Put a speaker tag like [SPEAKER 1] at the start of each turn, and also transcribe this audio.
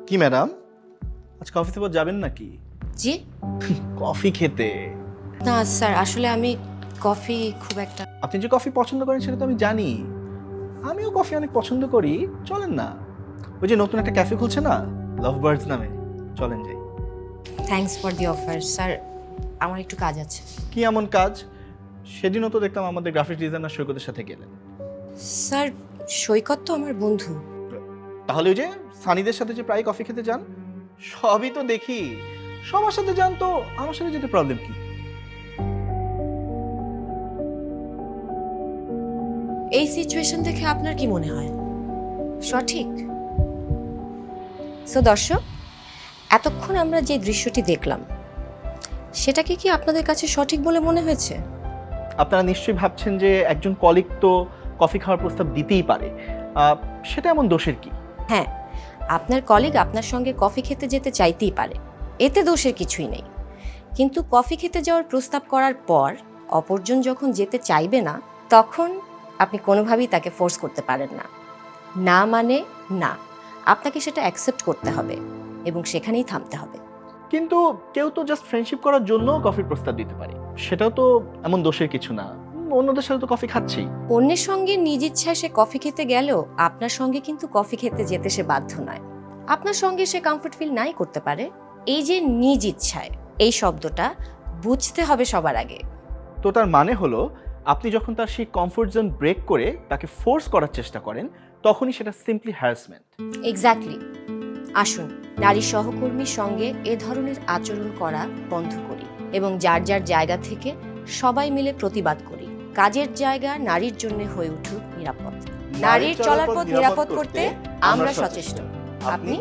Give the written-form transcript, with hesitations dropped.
[SPEAKER 1] কি ম্যাডাম, আজ কফি শপে যাবেন নাকি?
[SPEAKER 2] জি
[SPEAKER 1] কফি খেতে?
[SPEAKER 2] না স্যার, আসলে আমি কফি খুব একটা।
[SPEAKER 1] আপনি যে কফি পছন্দ করেন সেটা তো আমি জানি, আমিও কফি অনেক পছন্দ করি। চলেন না, ওই যে নতুন একটা ক্যাফে খুলছে না, লাভ বার্ডস নামে, চলেন যাই।
[SPEAKER 2] Thanks for the offer sir, আমার একটু কাজ আছে।
[SPEAKER 1] কি এমন কাজ? সেদিনও তো দেখলাম আমাদের গ্রাফিক ডিজাইনার সৈকতের সাথে গেলেন।
[SPEAKER 2] স্যার, সৈকত তো আমার বন্ধু।
[SPEAKER 1] তাহলে ওই যে সানিদের সাথে যে প্রায় কফি খেতে যান, সবই তো দেখি। সবার সাথে যান, তো আমার সাথে যেতে প্রবলেম কি?
[SPEAKER 2] এই সিচুয়েশন দেখে আপনার কি মনে হয় সঠিক? সো দর্শক, এতক্ষণ আমরা যে দৃশ্যটি দেখলাম সেটাকে কি আপনাদের কাছে সঠিক বলে মনে হয়েছে?
[SPEAKER 1] আপনারা নিশ্চয়ই ভাবছেন যে একজন কলিগ তো কফি খাওয়ার প্রস্তাব দিতেই পারে, সেটা এমন দোষের কি?
[SPEAKER 2] হ্যাঁ, আপনার কলিগ আপনার সঙ্গে কফি খেতে যেতে চাইতেই পারে, এতে দোষের কিছুই নেই। কিন্তু কফি খেতে যাওয়ার প্রস্তাব করার পর অপরজন যখন যেতে চাইবে না, তখন আপনি কোনোভাবেই তাকে ফোর্স করতে পারেন না। না মানে না, আপনাকে সেটা অ্যাকসেপ্ট করতে হবে এবং সেখানেই থামতে হবে।
[SPEAKER 1] কিন্তু কেউ তো জাস্ট ফ্রেন্ডশিপ করার জন্য কফির প্রস্তাব দিতে পারে, সেটাও তো এমন দোষের কিছু না। অন্যদের সাথে তো কফি খাচ্ছি।
[SPEAKER 2] অন্যের সঙ্গে নিজ ইচ্ছায় সে কফি খেতে গেলেও আপনার সঙ্গে কিন্তু কফি খেতে যেতে সে বাধ্য নয়। আপনার সঙ্গে সে কমফর্ট ফিল নাই করতে পারে। এই যে নিজ ইচ্ছায়, এই শব্দটা বুঝতে হবে সবার আগে।
[SPEAKER 1] তো তার মানে হলো, আপনি যখন তার সেই কমফোর্ট জোন ব্রেক করে তাকে ফোর্স করার চেষ্টা করেন, তখনই সেটা সিম্পলি হ্যারাসমেন্ট।
[SPEAKER 2] এক্স্যাক্টলি। আসুন, নারী সহকর্মীর সঙ্গে এ ধরনের আচরণ করা বন্ধ করি এবং যার যার জায়গা থেকে সবাই মিলে প্রতিবাদ করি। কাজের জায়গা নারীর জন্য হয়ে উঠুক নিরাপদ। নারীর চলার পথ নিরাপদ করতে আমরা সচেষ্ট। আপনি?